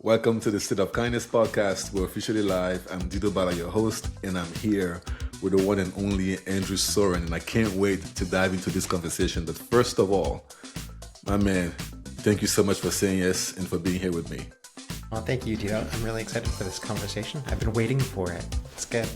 Welcome to the State of Kindness podcast. We're officially live. I'm Dido, Balla, your host, and I'm here with the one and only Andrew Soren, and I can't wait to dive into this conversation. But first of all, my man, thank you so much for saying yes and for being here with me. Well, thank you, Dido. I'm really excited for this conversation. I've been waiting for it. It's good.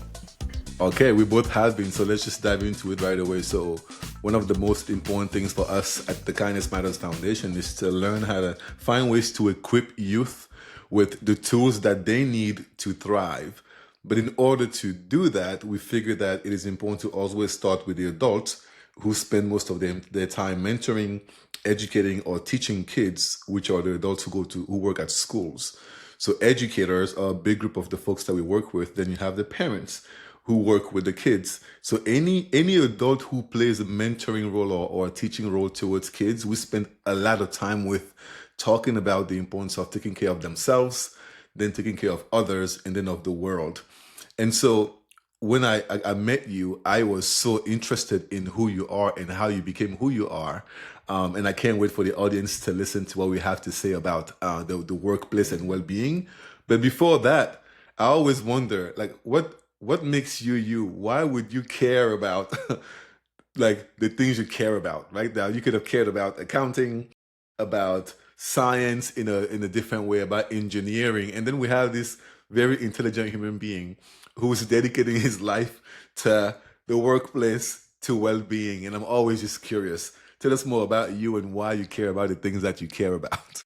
Okay, we both have been, so let's just dive into it right away. So one of the most important things for us at the Kindness Matters Foundation is to learn how to find ways to equip youth with the tools that they need to thrive. But in order to do that, we figure that it is important to always start with the adults who spend most of their time mentoring, educating, or teaching kids, which are the adults who work at schools. So educators are a big group of the folks that we work with. Then you have the parents who work with the kids. So any adult who plays a mentoring role or a teaching role towards kids, we spend a lot of time with talking about the importance of taking care of themselves, then taking care of others, and then of the world. And so when I met you, I was so interested in who you are and how you became who you are. And I can't wait for the audience to listen to what we have to say about the workplace and well-being. But before that, I always wonder, like, what makes you you? Why would you care about like the things you care about, right? Now you could have cared about accounting, about science in a different way, about engineering, and then we have this very intelligent human being who's dedicating his life to the workplace, to well-being. And I'm always just curious. Tell us more about you and why you care about the things that you care about.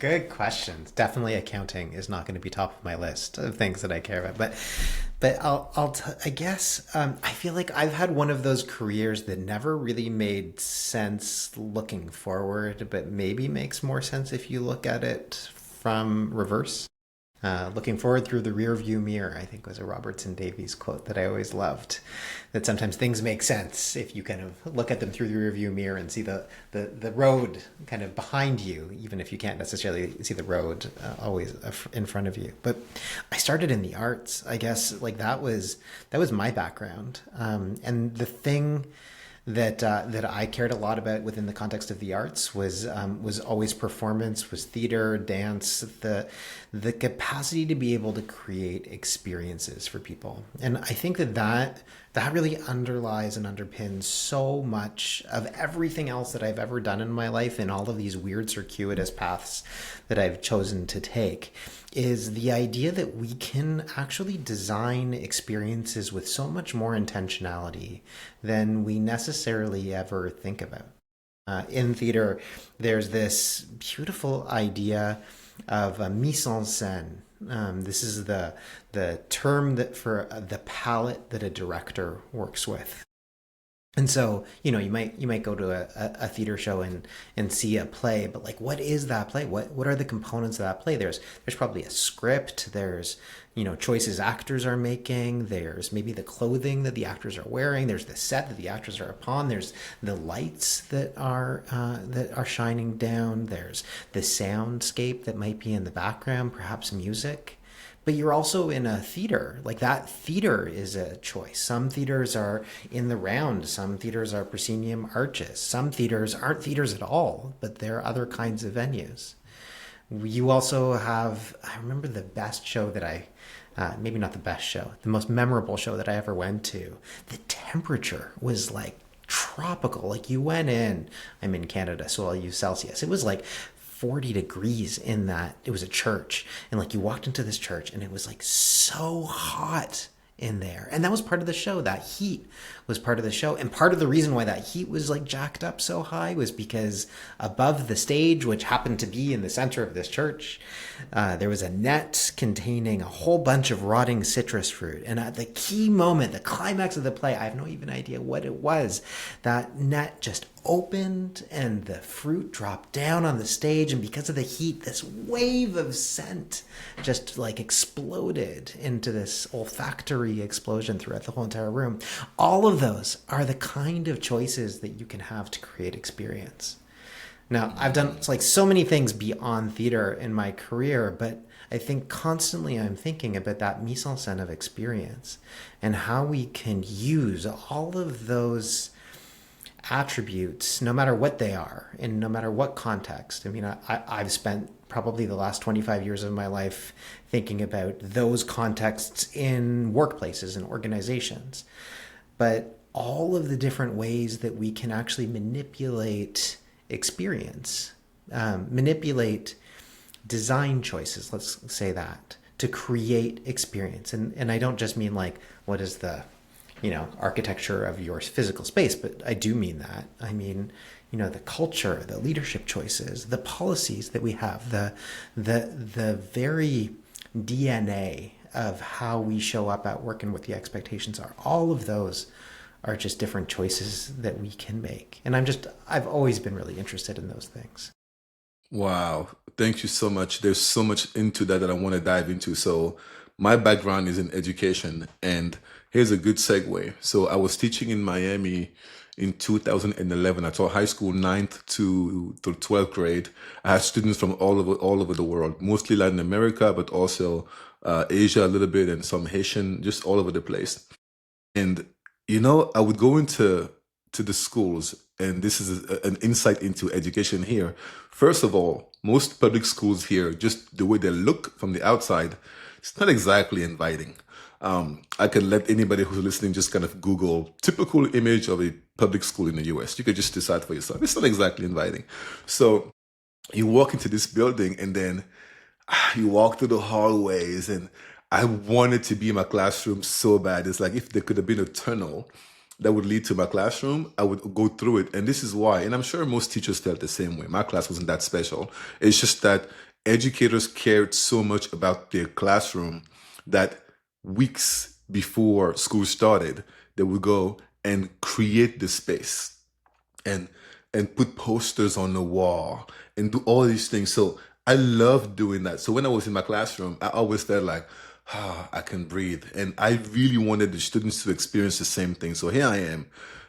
Good questions. Definitely accounting is not going to be top of my list of things that I care about. But I guess I feel like I've had one of those careers that never really made sense looking forward, but maybe makes more sense if you look at it from reverse. Looking forward through the rear view mirror, I think was a Robertson Davies quote that I always loved. That sometimes things make sense if you kind of look at them through the rear view mirror and see the road kind of behind you, even if you can't necessarily see the road always in front of you. But I started in the arts, I guess. Like that was my background, and the thing that I cared a lot about within the context of the arts was always performance, was theater, dance, the capacity to be able to create experiences for people. And I think that really underlies and underpins so much of everything else that I've ever done in my life, and all of these weird circuitous paths that I've chosen to take, is the idea that we can actually design experiences with so much more intentionality than we necessarily ever think about. In theater, there's this beautiful idea of a mise en scène. This is the term that for the palette that a director works with. And so, you might go to a theater show and see a play, but like, what is that play? What are the components of that play? There's probably a script. There's, choices actors are making. There's maybe the clothing that the actors are wearing. There's the set that the actors are upon. There's the lights that are shining down. There's the soundscape that might be in the background, perhaps music. But you're also in a theater. Like that theater is a choice. Some theaters are in the round. Some theaters are proscenium arches. Some theaters aren't theaters at all, but they're other kinds of venues. You also have, I remember the best show that maybe not the best show, the most memorable show that I ever went to. The temperature was like tropical. Like you went in, I'm in Canada, so I'll use Celsius. It was like 40 degrees in that. It was a church, and like you walked into this church and it was like so hot in there, and that was part of the show. That heat was part of the show, and part of the reason why that heat was like jacked up so high was because above the stage, which happened to be in the center of this church, there was a net containing a whole bunch of rotting citrus fruit. And at the key moment, the climax of the play, I have no even idea what it was, that net just opened and the fruit dropped down on the stage, and because of the heat, this wave of scent just like exploded into this olfactory explosion throughout the whole entire room. All of those are the kind of choices that you can have to create experience. Now, I've done like so many things beyond theater in my career, but I think constantly I'm thinking about that mise en scène of experience and how we can use all of those attributes, no matter what they are, and no matter what context. I mean, I've spent probably the last 25 years of my life thinking about those contexts in workplaces and organizations. But all of the different ways that we can actually manipulate experience, manipulate design choices, let's say that, to create experience. And I don't just mean like, what is the, architecture of your physical space, but I do mean that. I mean, the culture, the leadership choices, the policies that we have, the very DNA of how we show up at work and what the expectations are. All of those are just different choices that we can make. And I've always been really interested in those things. Wow. Thank you so much. There's so much into that I want to dive into. So, my background is in education, and here's a good segue. So, I was teaching in Miami in 2011. I taught high school, ninth to 12th grade. I had students from all over the world, mostly Latin America, but also Asia a little bit, and some Haitian, just all over the place. And I would go to the schools, and this is an insight into education here. First of all, most public schools here, just the way they look from the outside, it's not exactly inviting. I can let anybody who's listening just kind of Google typical image of a public school in the US. You could just decide for yourself. It's not exactly inviting. So you walk into this building, and then you walk through the hallways, and I wanted to be in my classroom so bad. It's like if there could have been a tunnel that would lead to my classroom, I would go through it. And this is why, and I'm sure most teachers felt the same way. My class wasn't that special. It's just that educators cared so much about their classroom that weeks before school started, they would go and create the space and put posters on the wall and do all these things. So I love doing that. So when I was in my classroom, I always felt like, I can breathe. And I really wanted the students to experience the same thing. So here I am.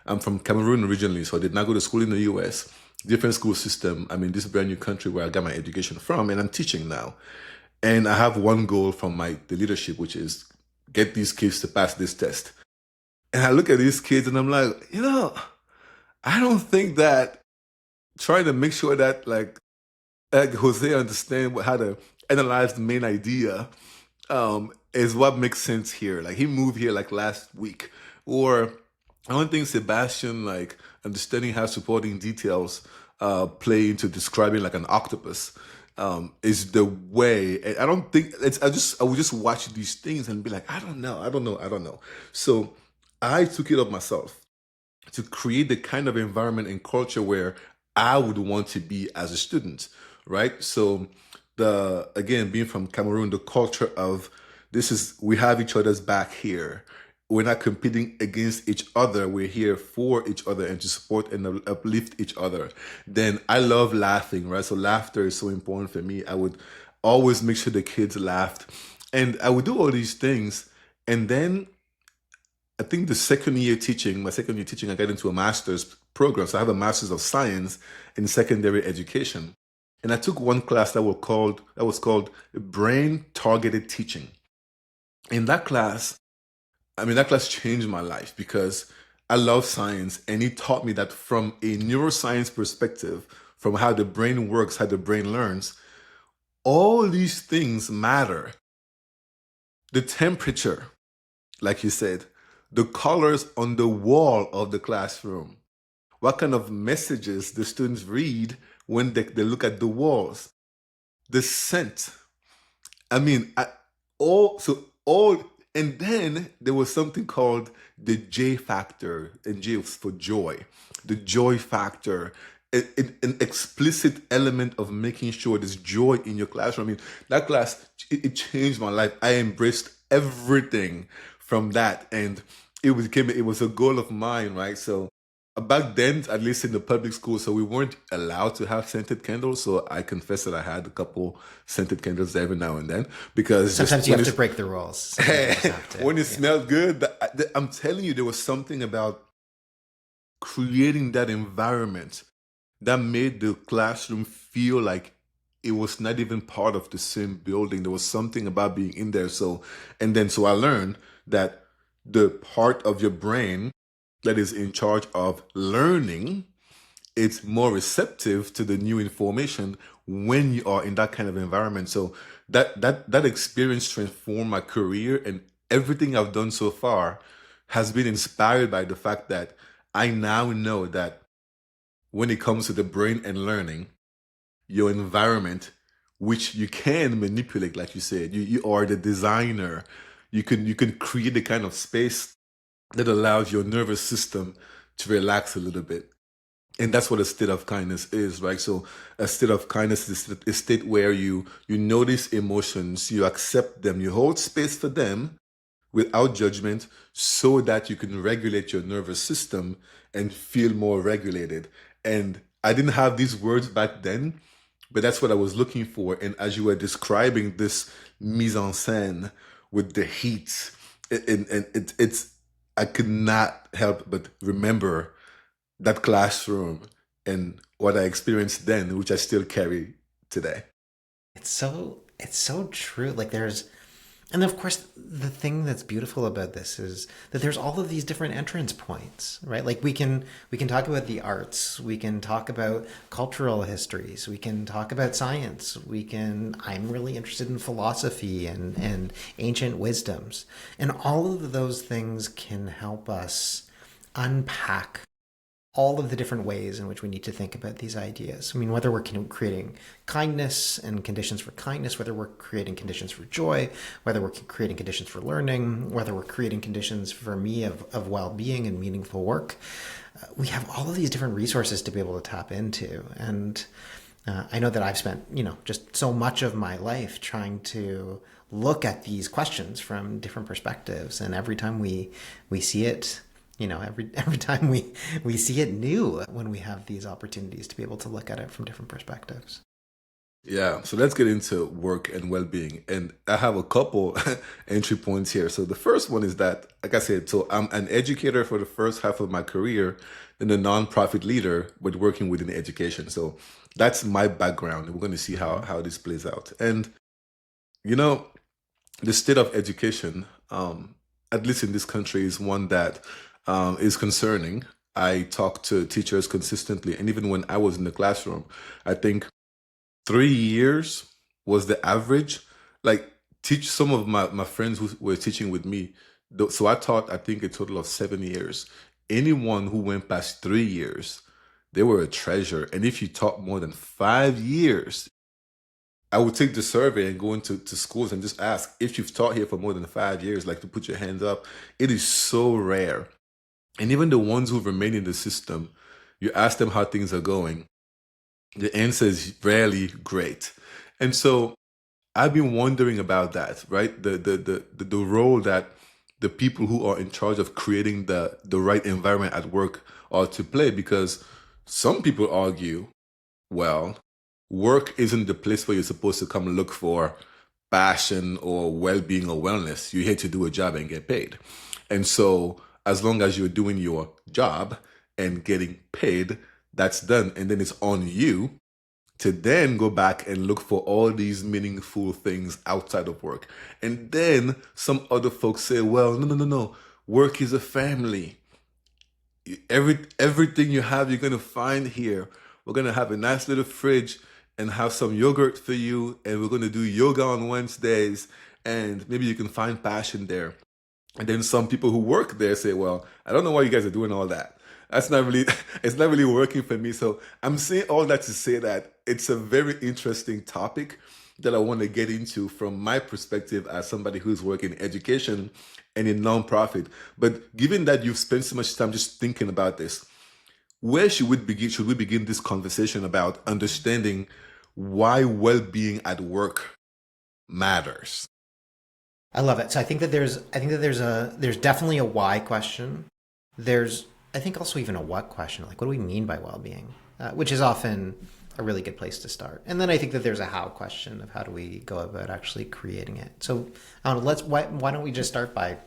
I'm from Cameroon originally, so I did not go to school in the US. Different school system. I'm in this brand new country where I got my education from, and I'm teaching now. And I have one goal from the leadership, which is get these kids to pass this test. And I look at these kids and I'm like, I don't think that trying to make sure that like Jose understand how to analyze the main idea is what makes sense here. Like he moved here like last week, or I don't think Sebastian like understanding how supporting details play into describing like an octopus is the way. And I don't think I would just watch these things and be like, I don't know. So I took it up myself to create the kind of environment and culture where I would want to be as a student, right? So again, being from Cameroon, the culture of we have each other's back here. We're not competing against each other. We're here for each other and to support and uplift each other. Then I love laughing, right? So laughter is so important for me. I would always make sure the kids laughed, and I would do all these things. And then I think my second year teaching, I got into a master's program. So I have a master's of science in secondary education. And I took one class that was called brain targeted teaching. In that class, that class changed my life because I love science, and it taught me that from a neuroscience perspective, from how the brain works, how the brain learns, all these things matter. The temperature, like you said, the colors on the wall of the classroom, what kind of messages the students read when they look at the walls, the scent. All, and then there was something called the J factor, and J was for joy, the joy factor, an explicit element of making sure there's joy in your classroom. That class, it changed my life. I embraced everything from that, and it was a goal of mine, right? So back then, at least in the public school, so we weren't allowed to have scented candles. So I confess that I had a couple scented candles every now and then because sometimes you have to break the rules. When it smelled good, I'm telling you, there was something about creating that environment that made the classroom feel like it was not even part of the same building. There was something about being in there. So I learned that the part of your brain that is in charge of learning, it's more receptive to the new information when you are in that kind of environment. So that experience transformed my career, and everything I've done so far has been inspired by the fact that I now know that when it comes to the brain and learning, your environment, which you can manipulate, like you said, you are the designer. You can create the kind of space that allows your nervous system to relax a little bit. And that's what a state of kindness is, right? So a state of kindness is a state where you notice emotions, you accept them, you hold space for them without judgment, so that you can regulate your nervous system and feel more regulated. And I didn't have these words back then, but that's what I was looking for. And as you were describing this mise en scène with the heat, it's I could not help but remember that classroom and what I experienced then, which I still carry today. It's so true. Like there's and of course the thing that's beautiful about this is that there's all of these different entrance points, right? Like we can talk about the arts, we can talk about cultural histories, we can talk about science, I'm really interested in philosophy and ancient wisdoms. And all of those things can help us unpack all of the different ways in which we need to think about these ideas. I mean, whether we're creating kindness and conditions for kindness, whether we're creating conditions for joy, whether we're creating conditions for learning, whether we're creating conditions for me of well-being and meaningful work, we have all of these different resources to be able to tap into. And I know that I've spent, just so much of my life trying to look at these questions from different perspectives. And every time we see it, every time we see it new when we have these opportunities to be able to look at it from different perspectives. Yeah, so let's get into work and well-being. And I have a couple entry points here. So the first one is that, like I said, so I'm an educator for the first half of my career, then a nonprofit leader, but working within education. So that's my background. We're going to see how this plays out. And, you know, the state of education, at least in this country, is one that is concerning. I talk to teachers consistently, and even when I was in the classroom, I think 3 years was the average. Like, teach some of my friends who were teaching with me. So I taught, I think, a total of 7 years. Anyone who went past 3 years, they were a treasure. And if you taught more than 5 years, I would take the survey and go into to schools and just ask if you've taught here for more than 5 years, like to put your hands up. It is so rare. And even the ones who remain in the system, you ask them how things are going, the answer is rarely great. And so I've been wondering about that, right? The role that the people who are in charge of creating the right environment at work are to play, because some people argue, well, work isn't the place where you're supposed to come look for passion or well-being or wellness. You're here to do a job and get paid. And so as long as you're doing your job and getting paid, that's done. And then it's on you to then go back and look for all these meaningful things outside of work. And then some other folks say, well, no, no, no, no. Work is a family. Everything you have, you're going to find here. We're going to have a nice little fridge and have some yogurt for you. And we're going to do yoga on Wednesdays. And maybe you can find passion there. And then some people who work there say, well, I don't know why you guys are doing all that. That's not really, it's not really working for me. So I'm saying all that to say that it's a very interesting topic that I want to get into from my perspective as somebody who's working in education and in nonprofit. But given that you've spent so much time just thinking about this, where should we begin? Should we begin this conversation about understanding why well-being at work matters? I love it. So there's definitely a why question. There's, I think, also even a what question. Like, what do we mean by well-being? Which is often a really good place to start. And then I think that there's a how question of how do we go about actually creating it. So why don't we just start by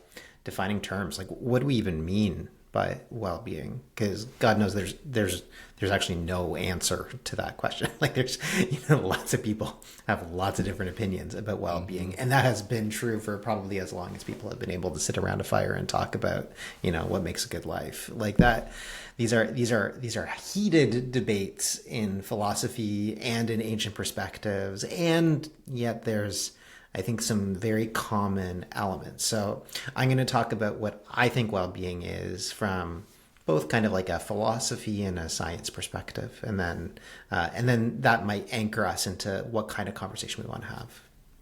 defining terms? Like, what do we even mean by well-being? Because God knows there's actually no answer to that question. Like there's lots of people have lots of different opinions about well-being, and that has been true for probably as long as people have been able to sit around a fire and talk about what makes a good life. Like that, these are heated debates in philosophy and in ancient perspectives, and yet there's, I think, some very common elements. So I'm going to talk about what I think well-being is from both kind of like a philosophy and a science perspective, and then that might anchor us into what kind of conversation we want to have.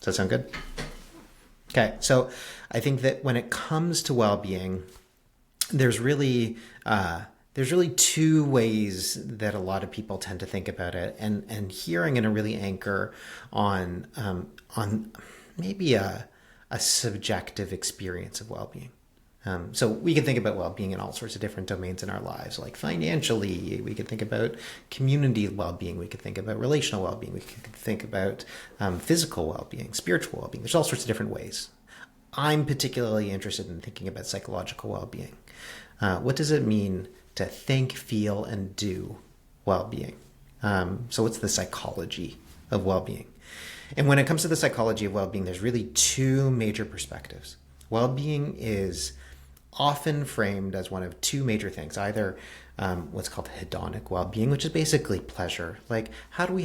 Does that sound good? Okay, so I think that when it comes to well-being, there's really two ways that a lot of people tend to think about it, and here I'm going to really anchor on maybe a subjective experience of well-being. So we can think about well-being in all sorts of different domains in our lives, like financially. We could think about community well-being. We could think about relational well-being. We could think about physical well-being, spiritual well-being. There's all sorts of different ways. I'm particularly interested in thinking about psychological well-being. What does it mean to think, feel, and do well-being? So what's the psychology of well-being? And when it comes to the psychology of well-being, there's really two major perspectives. Well-being is often framed as one of two major things, either what's called hedonic well-being, which is basically pleasure. Like, how do we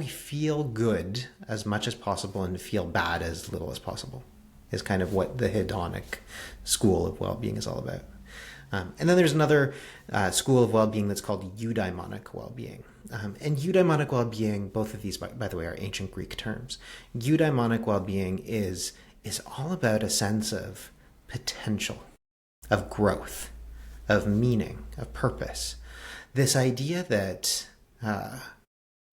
feel good as much as possible and feel bad as little as possible, is kind of what the hedonic school of well-being is all about. And then there's another school of well-being that's called eudaimonic well-being. And eudaimonic well-being, both of these, by the way, are ancient Greek terms. Eudaimonic well-being is all about a sense of potential, of growth, of meaning, of purpose. This idea that,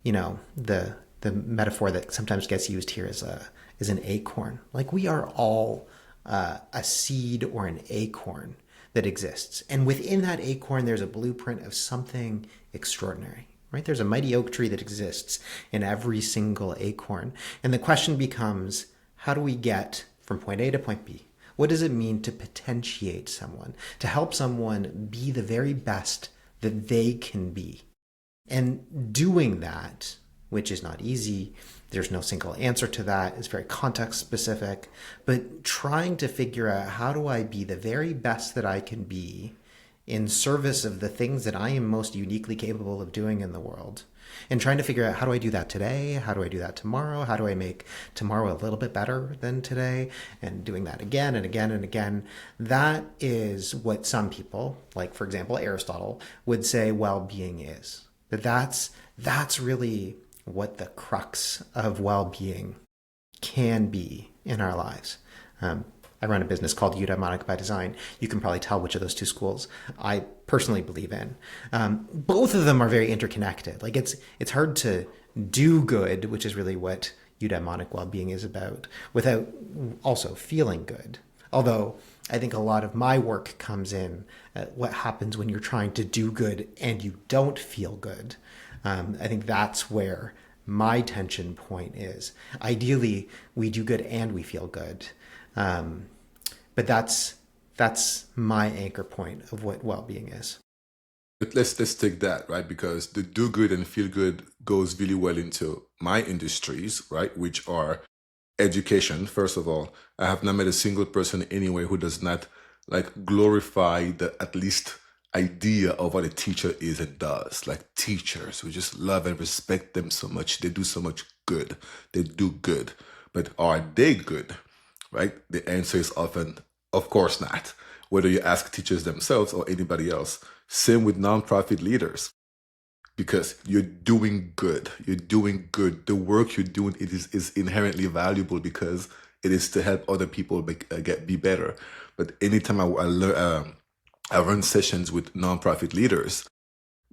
the metaphor that sometimes gets used here is an acorn. Like we are all a seed or an acorn that exists. And within that acorn, there's a blueprint of something extraordinary, right? There's a mighty oak tree that exists in every single acorn. And the question becomes, how do we get from point A to point B? What does it mean to potentiate someone, to help someone be the very best that they can be? And doing that, which is not easy, there's no single answer to that. It's very context specific, but trying to figure out, how do I be the very best that I can be in service of the things that I am most uniquely capable of doing in the world, and trying to figure out, how do I do that today? How do I do that tomorrow? How do I make tomorrow a little bit better than today? And doing that again and again and again. That is what some people, like for example, Aristotle, would say well-being is. That's really what the crux of well-being can be in our lives. I run a business called Eudaimonic by Design. You can probably tell which of those two schools I personally believe in. Both of them are very interconnected. Like it's hard to do good, which is really what eudaimonic well-being is about, without also feeling good. Although I think a lot of my work comes in at what happens when you're trying to do good and you don't feel good. I think that's where my tension point is. Ideally, we do good and we feel good. But that's my anchor point of what well-being is. But let's take that, right? Because the do good and feel good goes really well into my industries, right? Which are education. First of all, I have not met a single person anyway who does not like glorify the at least idea of what a teacher is and does. Like teachers, we just love and respect them so much. They do so much good. They do good. But are they good? Right? The answer is often, of course not. Whether you ask teachers themselves or anybody else. Same with nonprofit leaders. Because you're doing good. You're doing good. The work you're doing is inherently valuable because it is to help other people be better. But anytime I run sessions with nonprofit leaders,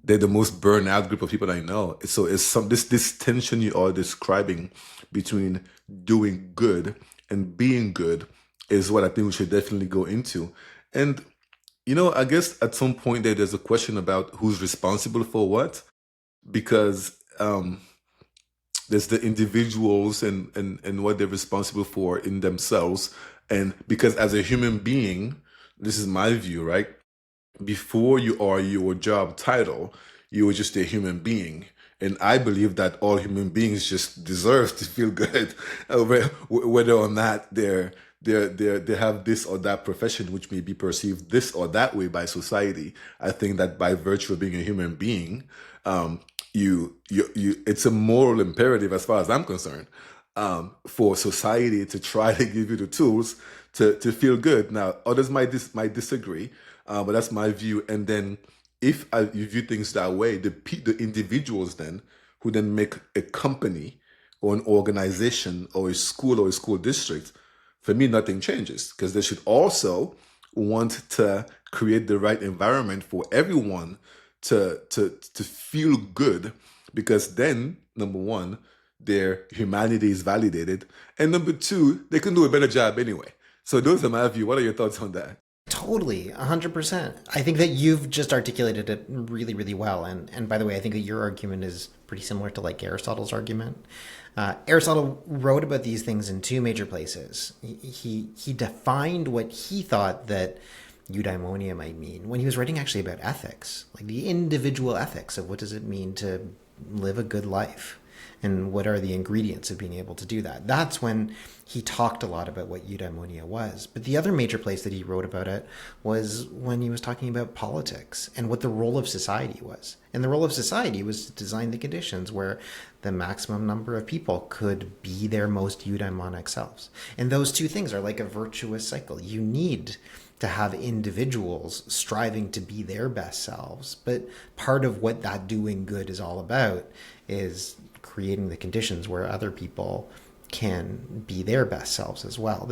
they're the most burned out group of people I know. So it's this tension you are describing between doing good and being good is what I think we should definitely go into. And I guess at some point there's a question about who's responsible for what, because there's the individuals and what they're responsible for in themselves. And because as a human being, this is my view, right? Before you are your job title, you are just a human being. And I believe that all human beings just deserve to feel good, whether or not they have this or that profession, which may be perceived this or that way by society. I think that by virtue of being a human being, um, it's a moral imperative, as far as I'm concerned, for society to try to give you the tools to feel good. Now, others might disagree, but that's my view. And then, if you view things that way, the individuals then who then make a company or an organization or a school district, for me, nothing changes, because they should also want to create the right environment for everyone to feel good, because then, number one, their humanity is validated, and number two, they can do a better job anyway. So those are my view. What are your thoughts on that? Totally, 100%. I think that you've just articulated it really, really well. And by the way, I think that your argument is pretty similar to like Aristotle's argument. Aristotle wrote about these things in two major places. He defined what he thought that eudaimonia might mean when he was writing actually about ethics, like the individual ethics of what does it mean to live a good life and what are the ingredients of being able to do that. That's when he talked a lot about what eudaimonia was. But the other major place that he wrote about it was when he was talking about politics and what the role of society was. And the role of society was to design the conditions where the maximum number of people could be their most eudaimonic selves. And those two things are like a virtuous cycle. You need to have individuals striving to be their best selves. But part of what that doing good is all about is creating the conditions where other people can be their best selves as well.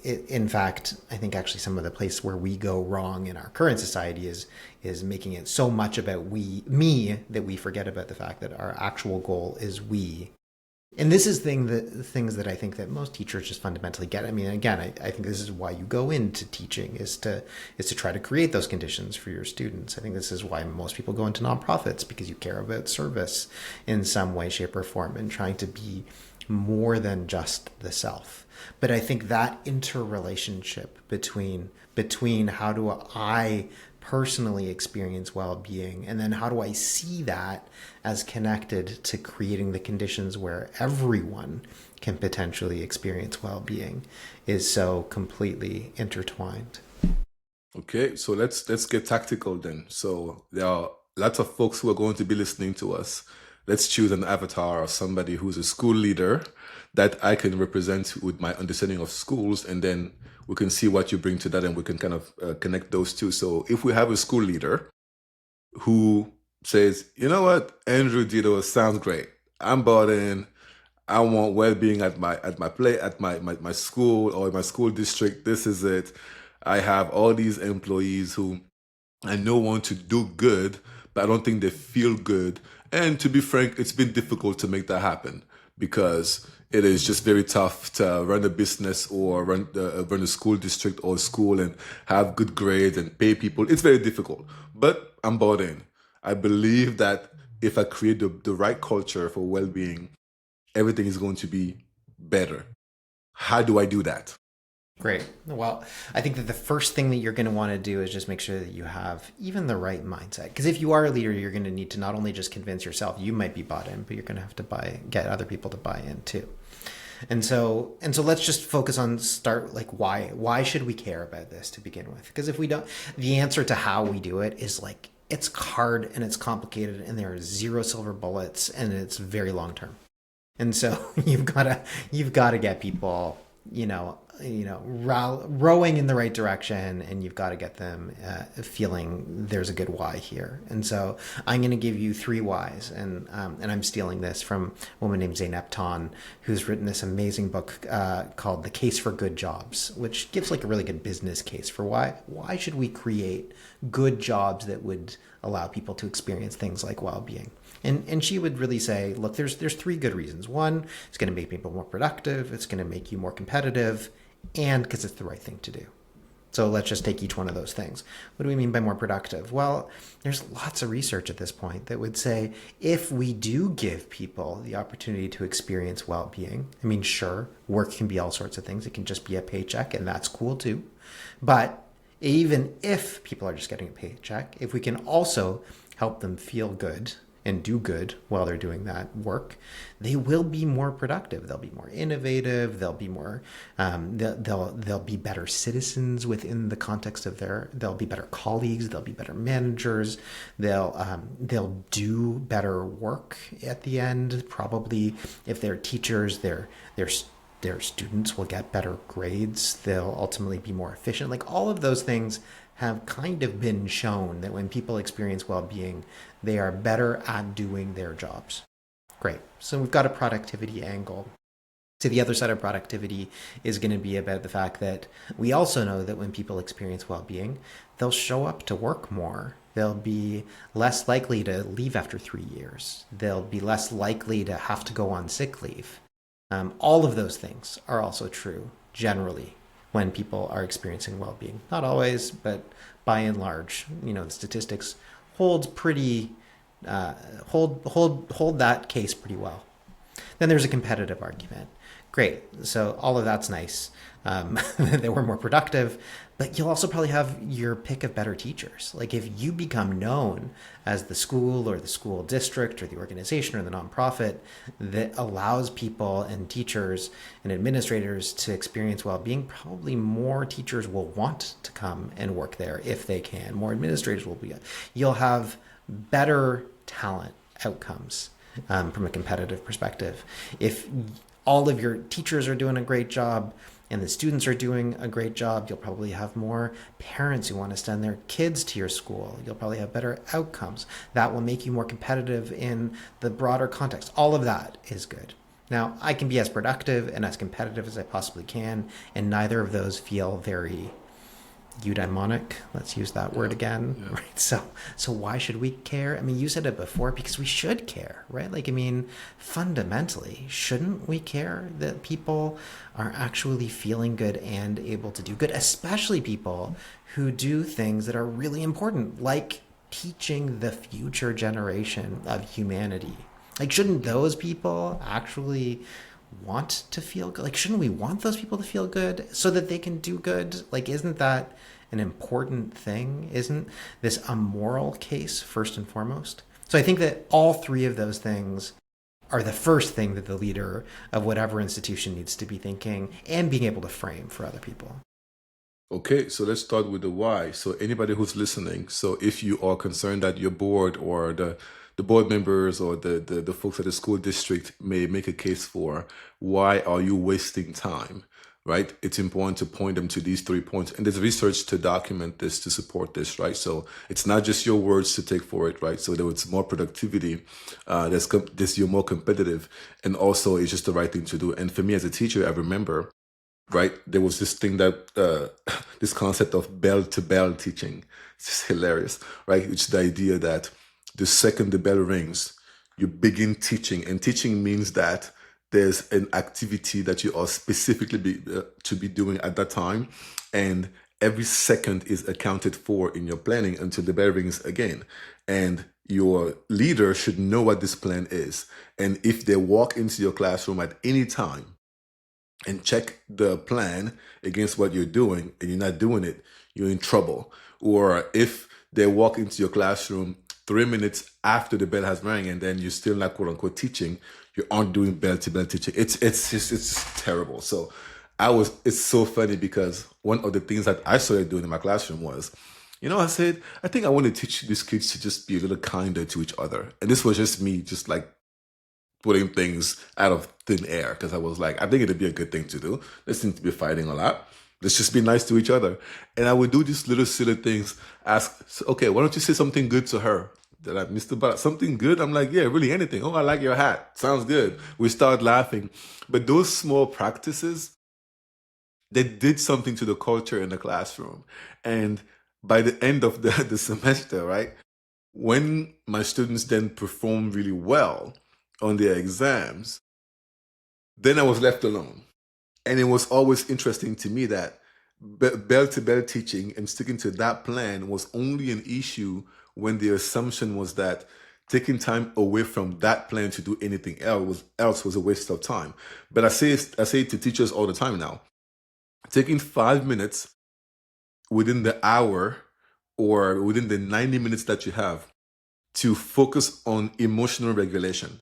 In fact, I think actually some of the place where we go wrong in our current society is making it so much about me that we forget about the fact that our actual goal is we. And this is things that I think that most teachers just fundamentally get. I mean, again, I think this is why you go into teaching is to try to create those conditions for your students. I think this is why most people go into nonprofits, because you care about service in some way, shape, or form, and trying to be more than just the self. But I think that interrelationship between how do I personally experience well-being, and then how do I see that as connected to creating the conditions where everyone can potentially experience well-being is so completely intertwined. Okay, so let's get tactical then. So there are lots of folks who are going to be listening to us. Let's choose an avatar or somebody who's a school leader that I can represent with my understanding of schools, and then we can see what you bring to that, and we can kind of connect those two. So if we have a school leader who says, you know what, Andrew Dido sounds great. I'm bought in. I want well-being at my school or my school district. This is it. I have all these employees who I know want to do good, but I don't think they feel good. And to be frank, it's been difficult to make that happen, because it is just very tough to run a business or run a school district or school and have good grades and pay people. It's very difficult, but I'm bought in. I believe that if I create the right culture for well-being, everything is going to be better. How do I do that? Great. Well, I think that the first thing that you're going to want to do is just make sure that you have even the right mindset. Because if you are a leader, you're going to need to not only just convince yourself you might be bought in, but you're going to have to get other people to buy in too. And so let's just focus on why should we care about this to begin with? Because if we don't, the answer to how we do it is like, it's hard and it's complicated and there are zero silver bullets and it's very long term. And so you've got to get people, rowing in the right direction, and you've got to get them feeling there's a good why here. And so I'm going to give you 3 whys, and I'm stealing this from a woman named Zeynep Ton, who's written this amazing book called The Case for Good Jobs, which gives like a really good business case for why should we create good jobs that would allow people to experience things like well-being. And she would really say, look, there's 3 good reasons. One, it's going to make people more productive. It's going to make you more competitive, and because it's the right thing to do. So let's just take each one of those things. What do we mean by more productive? Well, there's lots of research at this point that would say if we do give people the opportunity to experience well-being, I mean, sure, work can be all sorts of things. It can just be a paycheck, and that's cool too. But Even if people are just getting a paycheck, if we can also help them feel good and do good while they're doing that work, they will be more productive. They'll be more innovative. They'll be more. They'll be better citizens within the context of their. They'll be better colleagues. They'll be better managers. They'll do better work at the end. Probably, if they're teachers, their students will get better grades. They'll ultimately be more efficient. Like all of those things have kind of been shown that when people experience well-being, they are better at doing their jobs. Great. So we've got a productivity angle. So the other side of productivity is going to be about the fact that we also know that when people experience well-being, they'll show up to work more. They'll be less likely to leave after 3 years. They'll be less likely to have to go on sick leave. All of those things are also true generally when people are experiencing well-being. Not always, but by and large, the statistics hold pretty hold that case pretty well. Then there's a competitive argument. Great, so all of that's nice. They were more productive, but you'll also probably have your pick of better teachers. Like if you become known as the school or the school district or the organization or the nonprofit that allows people and teachers and administrators to experience well-being, probably more teachers will want to come and work there if they can. More administrators will be. You'll have better talent outcomes from a competitive perspective. If all of your teachers are doing a great job and the students are doing a great job, you'll probably have more parents who want to send their kids to your school. You'll probably have better outcomes. That will make you more competitive in the broader context. All of that is good. Now, I can be as productive and as competitive as I possibly can, and neither of those feel very eudaimonic. Let's use that word again. Yeah. Right. So why should we care? I mean, you said it before, because we should care, right? Like, I mean, fundamentally, shouldn't we care that people are actually feeling good and able to do good, especially people who do things that are really important, like teaching the future generation of humanity? Like, shouldn't those people actually want to feel good? Like, shouldn't we want those people to feel good so that they can do good? Like, isn't that an important thing? Isn't this a moral case first and foremost? So I think that all three of those things are the first thing that the leader of whatever institution needs to be thinking and being able to frame for other people. Okay, so let's start with the why. So anybody who's listening, so if you are concerned that your board or the board members or the folks at the school district may make a case for why are you wasting time, right? It's important to point them to these 3 points. And there's research to document this, to support this, right? So it's not just your words to take for it, right? So there was more productivity, you're more competitive, and also it's just the right thing to do. And for me as a teacher, I remember, right, there was this thing that, this concept of bell-to-bell teaching. It's just hilarious, right? It's the idea that the second the bell rings, you begin teaching. And teaching means that there's an activity that you are specifically to be doing at that time. And every second is accounted for in your planning until the bell rings again. And your leader should know what this plan is. And if they walk into your classroom at any time and check the plan against what you're doing and you're not doing it, you're in trouble. Or if they walk into your classroom 3 minutes after the bell has rang and then you're still not quote unquote teaching, you aren't doing bell to bell teaching. It's just terrible. So it's so funny because one of the things that I started doing in my classroom was, I said, I think I want to teach these kids to just be a little kinder to each other. And this was just me, just like putting things out of thin air, because I was like, I think it'd be a good thing to do. They seem to be fighting a lot. Let's just be nice to each other. And I would do these little silly things, ask, okay, why don't you say something good to her? They're like, Mr. Balla, something good? I'm like, yeah, really anything. Oh, I like your hat. Sounds good. We start laughing. But those small practices, they did something to the culture in the classroom. And by the end of the semester, right, when my students then perform really well on their exams, then I was left alone. And it was always interesting to me that bell-to-bell teaching and sticking to that plan was only an issue when the assumption was that taking time away from that plan to do anything else was a waste of time. But I say to teachers all the time now, taking 5 minutes within the hour or within the 90 minutes that you have to focus on emotional regulation,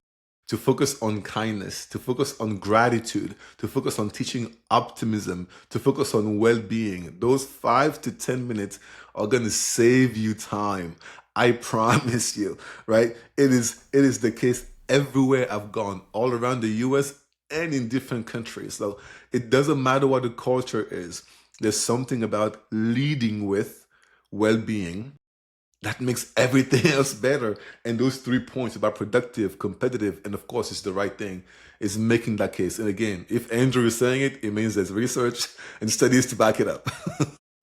to focus on kindness, to focus on gratitude, to focus on teaching optimism, to focus on well-being. Those 5 to 10 minutes are going to save you time. I promise you, right? It is the case everywhere I've gone, all around the US and in different countries. So it doesn't matter what the culture is. There's something about leading with well-being that makes everything else better. And those 3 points about productive, competitive, and of course, it's the right thing is making that case. And again, if Andrew is saying it, it means there's research and studies to back it up.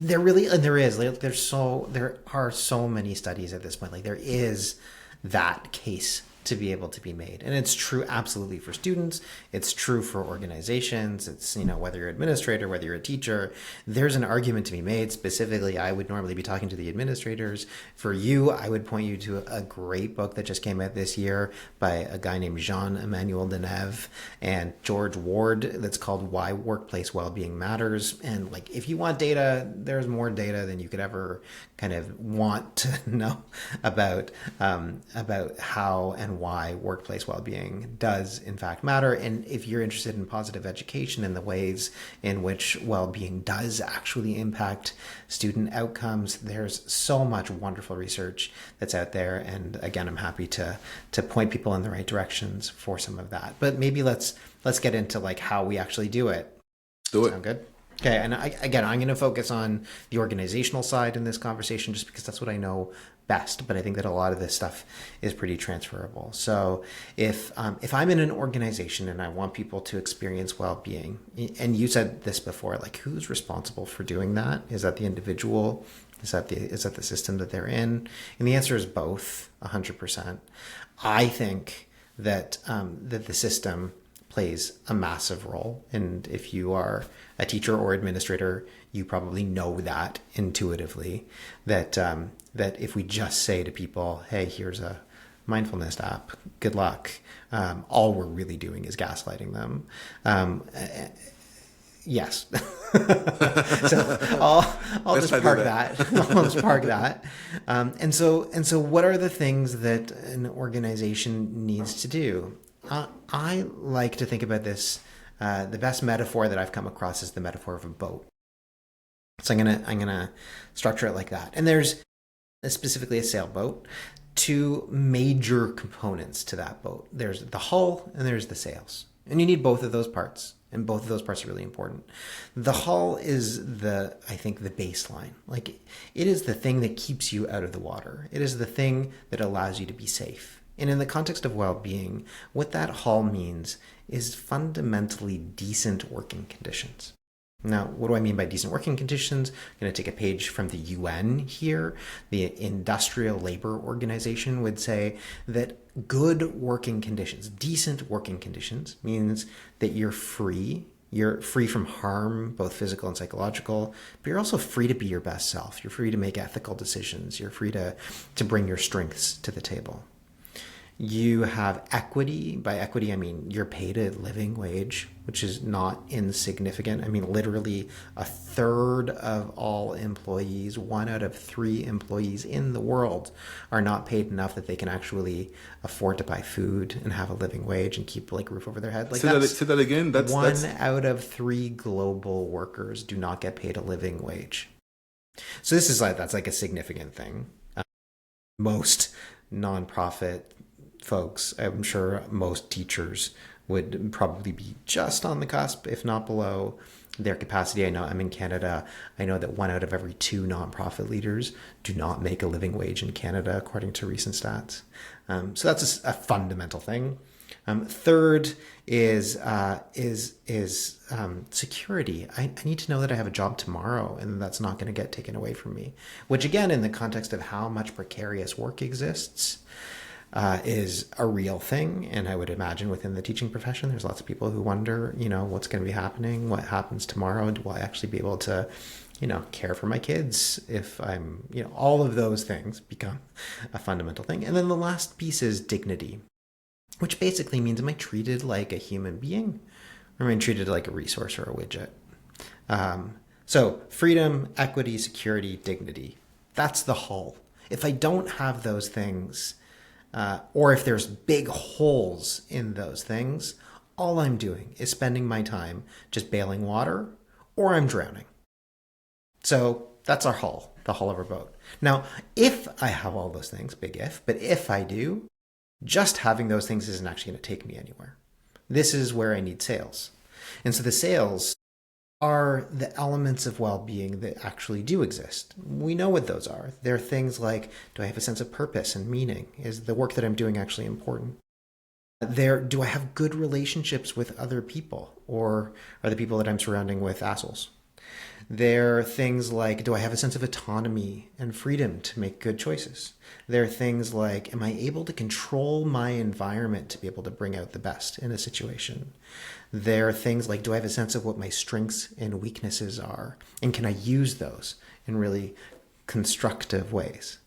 There really, and there is, like, there are so many studies at this point. Like, there is that case to be able to be made. And it's true absolutely for students. It's true for organizations. It's, whether you're an administrator, whether you're a teacher, there's an argument to be made. Specifically, I would normally be talking to the administrators. For you, I would point you to a great book that just came out this year by a guy named Jean-Emmanuel Deneuve and George Ward that's called Why Workplace Wellbeing Matters. And like, if you want data, there's more data than you could ever kind of want to know about how and why workplace well-being does in fact matter. And if you're interested in positive education and the ways in which well-being does actually impact student outcomes, there's so much wonderful research that's out there. And again, I'm happy to point people in the right directions for some of that. But maybe let's get into like how we actually do it. Do it. Sound good? Okay, and I'm going to focus on the organizational side in this conversation just because that's what I know best, but I think that a lot of this stuff is pretty transferable. So if I'm in an organization and I want people to experience well-being, and you said this before, like, who's responsible for doing that? Is that the individual? Is that the system that they're in? And the answer is both, 100%. I think that the system plays a massive role. And if you are a teacher or administrator, you probably know that intuitively, that if we just say to people, hey, here's a mindfulness app, good luck, all we're really doing is gaslighting them. Yes. So I'll just park that. I'll just park that. And so what are the things that an organization needs to do? I like to think about this. The best metaphor that I've come across is the metaphor of a boat. So I'm gonna structure it like that. And there's specifically a sailboat, two major components to that boat. There's the hull and there's the sails. And you need both of those parts. And both of those parts are really important. The hull is I think the baseline. Like, it is the thing that keeps you out of the water. It is the thing that allows you to be safe. And in the context of well-being, what that hull means is fundamentally decent working conditions. Now, what do I mean by decent working conditions? I'm going to take a page from the UN here. The Industrial Labor Organization would say that good working conditions, decent working conditions, means that you're free. You're free from harm, both physical and psychological, but you're also free to be your best self. You're free to make ethical decisions. You're free to bring your strengths to the table. You have equity. By equity, I mean you're paid a living wage, which is not insignificant. I mean, literally a third of all employees, 1 out of 3 employees in the world are not paid enough that they can actually afford to buy food and have a living wage and keep like roof over their head. Like, say that again. That's 1 out of 3 global workers do not get paid a living wage. So that's like a significant thing. Most nonprofit folks, I'm sure most teachers would probably be just on the cusp, if not below their capacity. I know I'm in Canada. I know that 1 out of every 2 nonprofit leaders do not make a living wage in Canada, according to recent stats. So that's a fundamental thing. Third is security. I need to know that I have a job tomorrow and that's not going to get taken away from me, which again, in the context of how much precarious work exists, is a real thing. And I would imagine within the teaching profession, there's lots of people who wonder, what's going to be happening? What happens tomorrow? Will I actually be able to, care for my kids if I'm, all of those things become a fundamental thing. And then the last piece is dignity, which basically means, am I treated like a human being or am I treated like a resource or a widget? So freedom, equity, security, dignity. That's the whole. If I don't have those things, or if there's big holes in those things, all I'm doing is spending my time just bailing water or I'm drowning. So that's our hull, the hull of our boat. Now, if I have all those things, big if, but if I do, just having those things isn't actually going to take me anywhere. This is where I need sails. And so the sails are the elements of well-being that actually do exist. We know what those are. They're things like, do I have a sense of purpose and meaning? Is the work that I'm doing actually important? Do I have good relationships with other people? Or are the people that I'm surrounding with assholes? There are things like, do I have a sense of autonomy and freedom to make good choices? There are things like, am I able to control my environment to be able to bring out the best in a situation? There are things like, do I have a sense of what my strengths and weaknesses are? And can I use those in really constructive ways?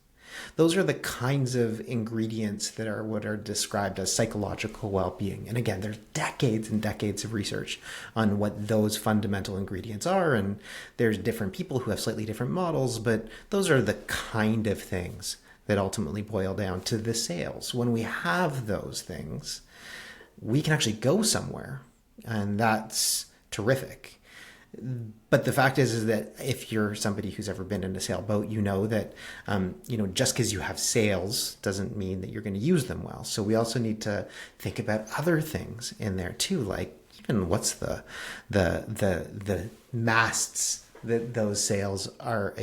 Those are the kinds of ingredients that are what are described as psychological well-being. And again, there's decades and decades of research on what those fundamental ingredients are. And there's different people who have slightly different models, but those are the kind of things that ultimately boil down to the sails. When we have those things, we can actually go somewhere, and that's terrific. But the fact is that if you're somebody who's ever been in a sailboat, you know that, just because you have sails doesn't mean that you're going to use them well. So we also need to think about other things in there too, like even what's the masts that those sails are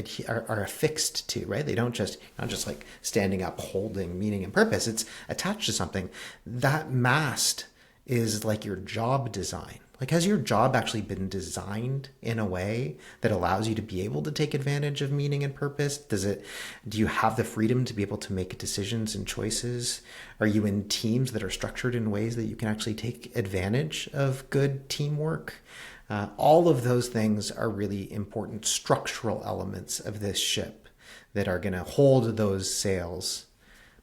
affixed to, right? They don't just, not just like standing up holding meaning and purpose. It's attached to something. That mast is like your job design. Like, has your job actually been designed in a way that allows you to be able to take advantage of meaning and purpose? Do you have the freedom to be able to make decisions and choices? Are you in teams that are structured in ways that you can actually take advantage of good teamwork? All of those things are really important structural elements of this ship that are going to hold those sails.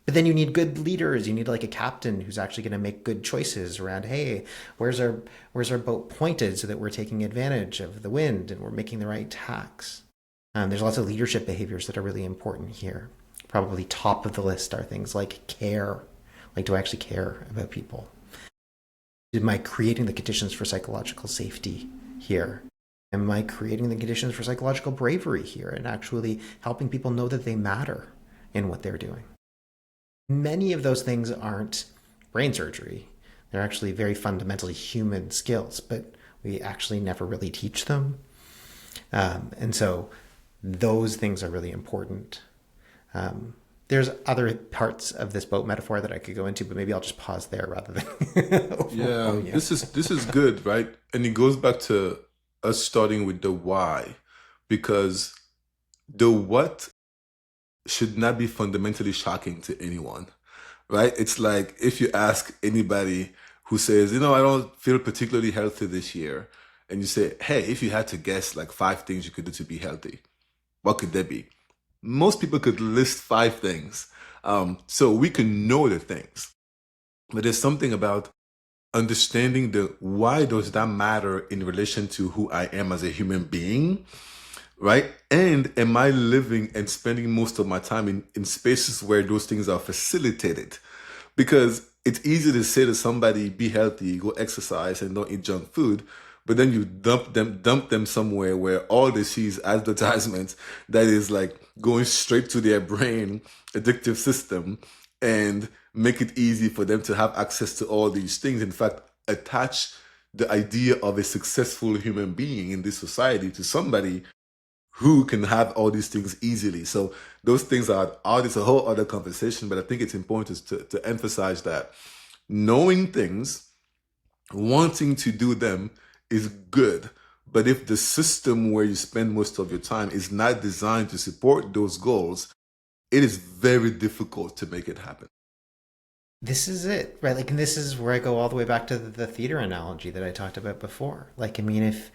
But then you need good leaders. You need like a captain who's actually going to make good choices around, hey, where's our boat pointed so that we're taking advantage of the wind and we're making the right tacks. There's lots of leadership behaviors that are really important here. Probably top of the list are things like care. Like, do I actually care about people? Am I creating the conditions for psychological safety here? Am I creating the conditions for psychological bravery here and actually helping people know that they matter in what they're doing? Many of those things aren't brain surgery. They're actually very fundamentally human skills, but we actually never really teach them. And so those things are really important. There's other parts of this boat metaphor that I could go into, but maybe I'll just pause there rather than. Yeah, this is good, right? And it goes back to us starting with the why, because the what should not be fundamentally shocking to anyone, right? It's like if you ask anybody who says, I don't feel particularly healthy this year, and you say, hey, if you had to guess like 5 things you could do to be healthy, what could they be? Most people could list 5 things. So we can know the things, but there's something about understanding the why does that matter in relation to who I am as a human being, right? And am I living and spending most of my time in spaces where those things are facilitated? Because it's easy to say to somebody, be healthy, go exercise, and don't eat junk food. But then you dump them somewhere where all they see is advertisements that is like going straight to their brain, addictive system, and make it easy for them to have access to all these things. In fact, attach the idea of a successful human being in this society to somebody who can have all these things easily. So those things it's a whole other conversation, but I think it's important to emphasize that knowing things, wanting to do them is good. But if the system where you spend most of your time is not designed to support those goals, it is very difficult to make it happen. This is it, right? Like, and this is where I go all the way back to the theater analogy that I talked about before. Like, I mean, if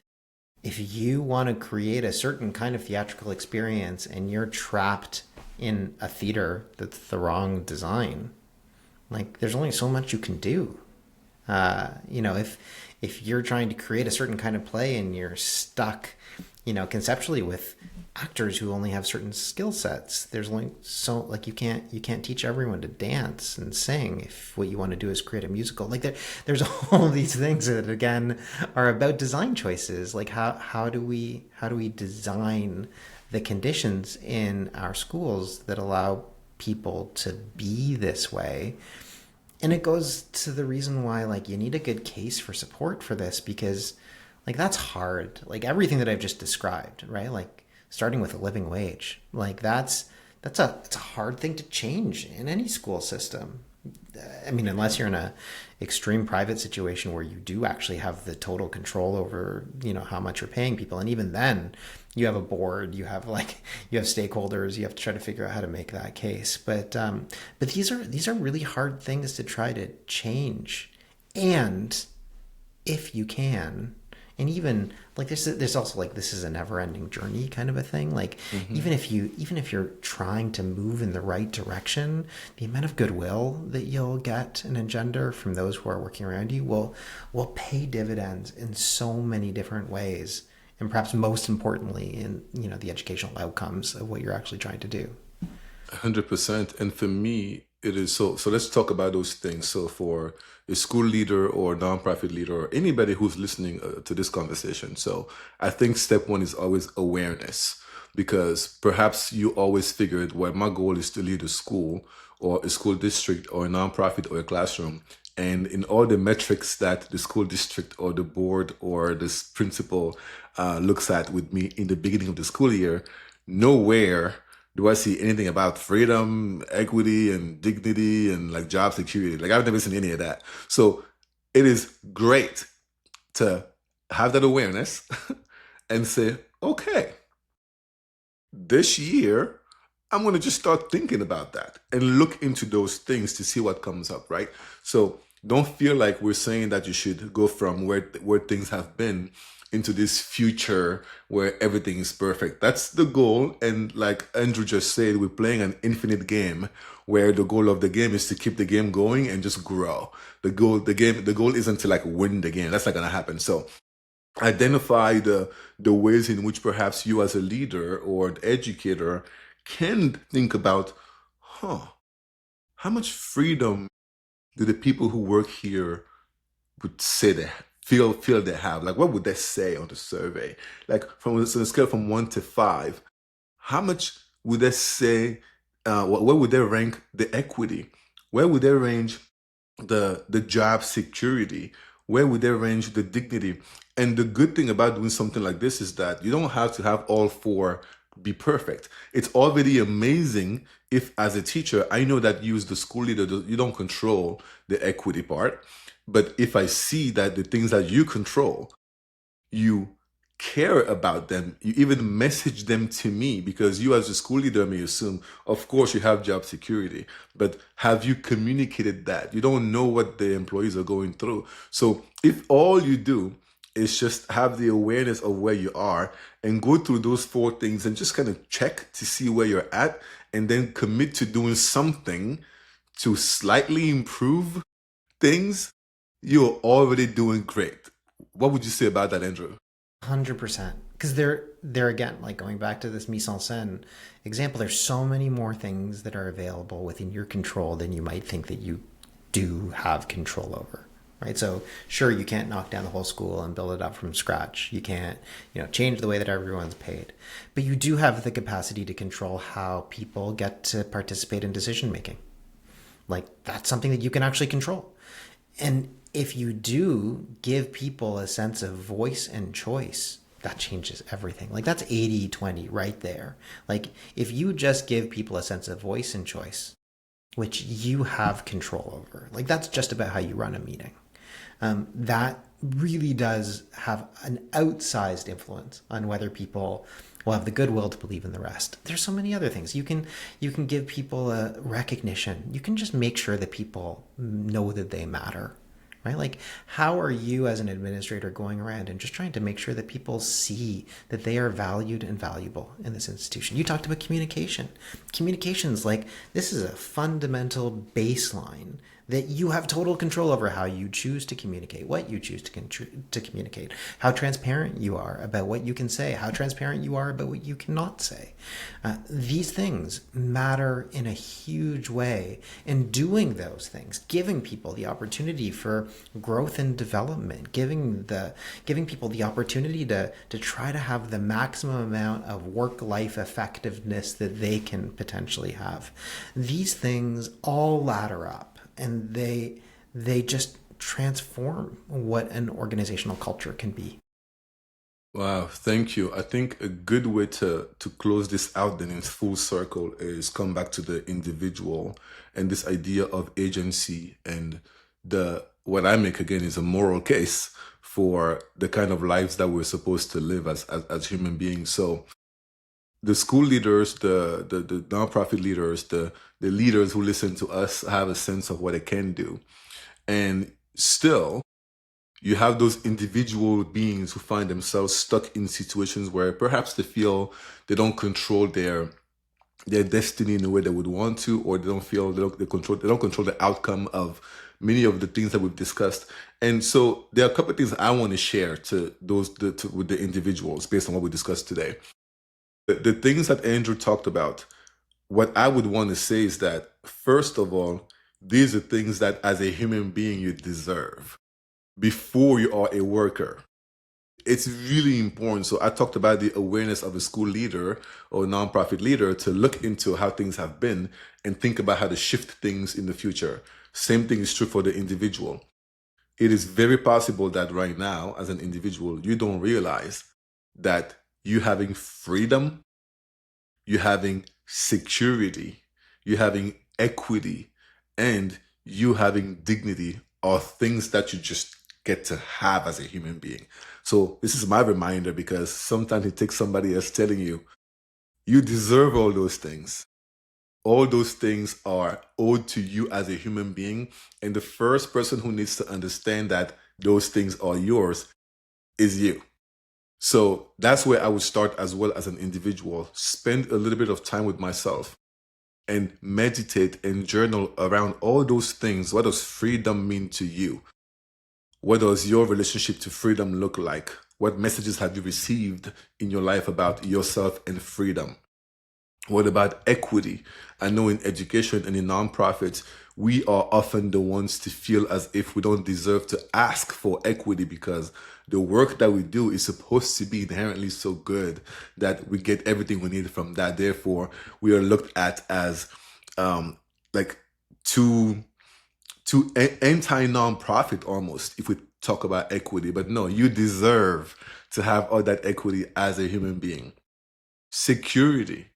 you want to create a certain kind of theatrical experience and you're trapped in a theater that's the wrong design, like, there's only so much you can do. if you're trying to create a certain kind of play and you're stuck, conceptually with actors who only have certain skill sets, there's only so, like, you can't teach everyone to dance and sing if what you want to do is create a musical. Like, there's all these things that again are about design choices. Like, how do we design the conditions in our schools that allow people to be this way? And it goes to the reason why, like, you need a good case for support for this, because, like, that's hard. Like, everything that I've just described, right? Like, starting with a living wage, like, it's a hard thing to change in any school system. I mean, unless you're in a extreme private situation where you do actually have the total control over, how much you're paying people. And even then, you have a board, you have stakeholders, you have to try to figure out how to make that case. But these are really hard things to try to change. And if you can, and even like there's also, like, this is a never-ending journey kind of a thing. Like, even if you're trying to move in the right direction, the amount of goodwill that you'll get and engender from those who are working around you will pay dividends in so many different ways, and perhaps most importantly in the educational outcomes of what you're actually trying to do. 100%. And for me, it is so let's talk about those things. So for a school leader or nonprofit leader or anybody who's listening to this conversation, so I think step one is always awareness, because perhaps you always figured, well, my goal is to lead a school or a school district or a nonprofit or a classroom. And in all the metrics that the school district or the board or this principal looks at with me in the beginning of the school year, nowhere do I see anything about freedom, equity, and dignity, and like job security. Like, I've never seen any of that. So it is great to have that awareness and say, okay, this year, I'm going to just start thinking about that and look into those things to see what comes up, right? So don't feel like we're saying that you should go from where things have been into this future where everything is perfect. That's the goal. And like Andrew just said, we're playing an infinite game where the goal of the game is to keep the game going and just grow. The goal isn't to like win the game. That's not going to happen. So identify the ways in which perhaps you as a leader or an educator can think about, how much freedom do the people who work here would say they feel they have? Like, what would they say on the survey? Like, from a scale from 1 to 5, how much would they say? Where would they rank the equity? Where would they range the job security? Where would they range the dignity? And the good thing about doing something like this is that you don't have to have all 4 be perfect. It's already amazing if, as a teacher, I know that you as the school leader, you don't control the equity part. But if I see that the things that you control, you care about them, you even message them to me, because you as a school leader may assume, of course, you have job security, but have you communicated that? You don't know what the employees are going through. So if all you do is just have the awareness of where you are and go through those 4 things and just kind of check to see where you're at, and then commit to doing something to slightly improve things, you're already doing great. What would you say about that, Andrew? 100%. Because they're again, like, going back to this mise en scène example, there's so many more things that are available within your control than you might think that you do have control over. Right. So sure, you can't knock down the whole school and build it up from scratch. You can't, change the way that everyone's paid, but you do have the capacity to control how people get to participate in decision making. Like, that's something that you can actually control. And if you do give people a sense of voice and choice, that changes everything. Like, that's 80-20 right there. Like, if you just give people a sense of voice and choice, which you have control over, like, that's just about how you run a meeting. That really does have an outsized influence on whether people will have the goodwill to believe in the rest. There's so many other things. You can give people a recognition. You can just make sure that people know that they matter, right? Like, how are you as an administrator going around and just trying to make sure that people see that they are valued and valuable in this institution? You talked about communication. Communication's like, this is a fundamental baseline that you have total control over how you choose to communicate, what you choose to communicate, how transparent you are about what you can say, how transparent you are about what you cannot say. These things matter in a huge way. And doing those things, giving people the opportunity for growth and development, giving people the opportunity to try to have the maximum amount of work-life effectiveness that they can potentially have. These things all ladder up, and they just transform what an organizational culture can be. Wow, thank you. I think a good way to close this out then in full circle is come back to the individual and this idea of agency, and the what I make again is a moral case for the kind of lives that we're supposed to live as human beings. So the school leaders, the nonprofit leaders, the leaders who listen to us have a sense of what they can do. And still, you have those individual beings who find themselves stuck in situations where perhaps they feel they don't control their destiny in the way they would want to, or they don't feel they don't control the outcome of many of the things that we've discussed. And so there are a couple of things I want to share to with the individuals based on what we discussed today. The things that Andrew talked about, what I would want to say is that, first of all, these are things that as a human being you deserve before you are a worker. It's really important. So I talked about the awareness of a school leader or nonprofit leader to look into how things have been and think about how to shift things in the future. Same thing is true for the individual. It is very possible that right now, as an individual, you don't realize that you having freedom, you having security, you having equity, and you having dignity are things that you just get to have as a human being. So this is my reminder, because sometimes it takes somebody else telling you, you deserve all those things. All those things are owed to you as a human being. And the first person who needs to understand that those things are yours is you. So that's where I would start as well as an individual. Spend a little bit of time with myself and meditate and journal around all those things. What does freedom mean to you? What does your relationship to freedom look like? What messages have you received in your life about yourself and freedom? What about equity? I know in education and in nonprofits, we are often the ones to feel as if we don't deserve to ask for equity, because the work that we do is supposed to be inherently so good that we get everything we need from that. Therefore, we are looked at as like too anti-nonprofit almost if we talk about equity. But no, you deserve to have all that equity as a human being. Security.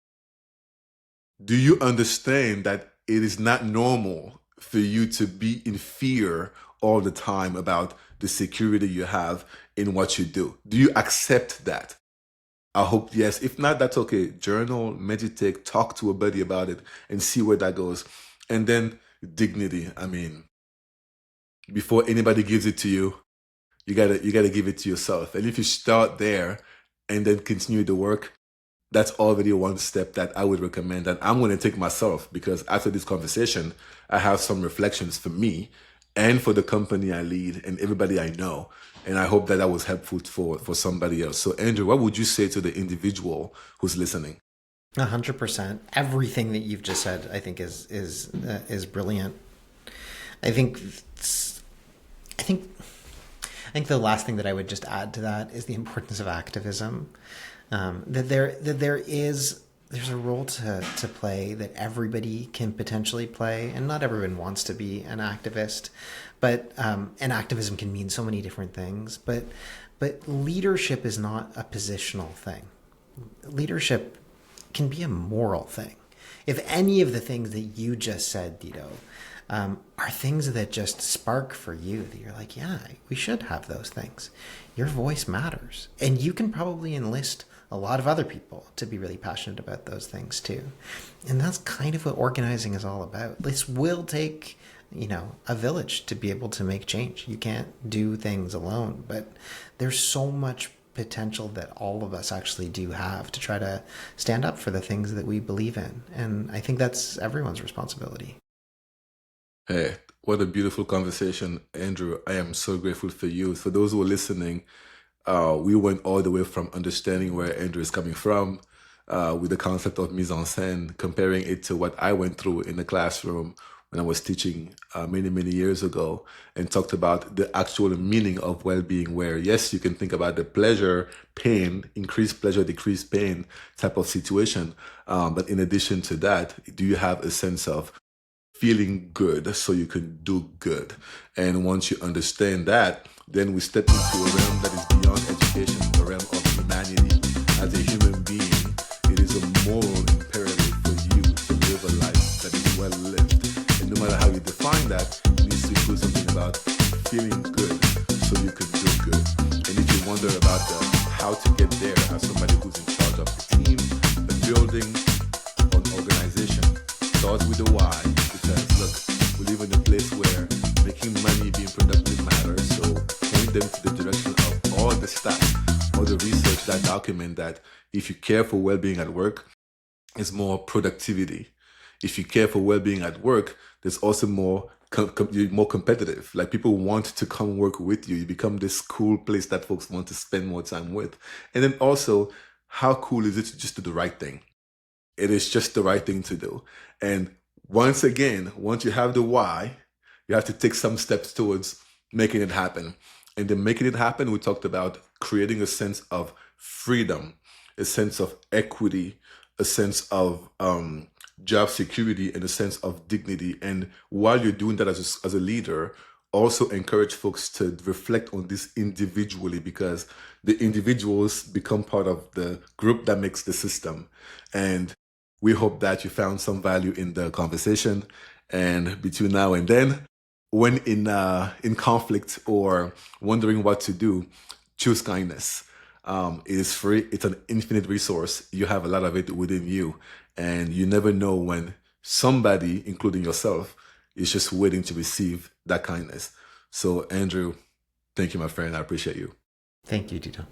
Do you understand that it is not normal for you to be in fear all the time about the security you have in what you do? Do you accept that? I hope yes. If not, that's okay. Journal, meditate, talk to a buddy about it and see where that goes. And then dignity. I mean, before anybody gives it to you, you gotta give it to yourself. And if you start there and then continue the work, that's already one step that I would recommend. And I'm going to take myself, because after this conversation, I have some reflections for me and for the company I lead and everybody I know. And I hope that that was helpful for somebody else. So Andrew, what would you say to the individual who's listening? 100%. Everything that you've just said, I think, is brilliant. I think I think I think the last thing that I would just add to that is the importance of activism. There's a role to play that everybody can potentially play, and not everyone wants to be an activist, but and activism can mean so many different things. But leadership is not a positional thing. Leadership can be a moral thing. If any of the things that you just said, Dido, are things that just spark for you, that you're like, yeah, we should have those things. Your voice matters. And you can probably enlist a lot of other people to be really passionate about those things too. And that's kind of what organizing is all about. This will take, a village to be able to make change. You can't do things alone, but there's so much potential that all of us actually do have to try to stand up for the things that we believe in. And I think that's everyone's responsibility. Hey, what a beautiful conversation, Andrew. I am so grateful for you. For those who are listening, we went all the way from understanding where Andrew is coming from with the concept of mise en scène, comparing it to what I went through in the classroom when I was teaching many, many years ago, and talked about the actual meaning of well being, where, yes, you can think about the pleasure, pain, increased pleasure, decreased pain type of situation. But in addition to that, do you have a sense of feeling good so you can do good? And once you understand that, then we step into a realm that is beyond education, a realm of humanity. As a human being, it is a moral imperative for you to live a life that is well lived. And no matter how you define that, it needs to include something about feeling good so you can do good. And if you wonder about how to get there as somebody who's in charge of a team, a building, an organization, starts with the why. Because look, we live in a place where making money, being productive matters. So point them to the direction of all the stats, all the research that document that if you care for well-being at work, it's more productivity. If you care for well-being at work, there's also you're more competitive. Like, people want to come work with you. You become this cool place that folks want to spend more time with. And then also, how cool is it to just do the right thing? It is just the right thing to do. And once again, once you have the why, you have to take some steps towards making it happen. And then making it happen, we talked about creating a sense of freedom, a sense of equity, a sense of job security, and a sense of dignity. And while you're doing that as a leader, also encourage folks to reflect on this individually, because the individuals become part of the group that makes the system. And we hope that you found some value in the conversation. And between now and then, when in conflict or wondering what to do, choose kindness. It is free. It's an infinite resource. You have a lot of it within you, and you never know when somebody, including yourself, is just waiting to receive that kindness. So, Andrew, thank you, my friend. I appreciate you. Thank you, Dido.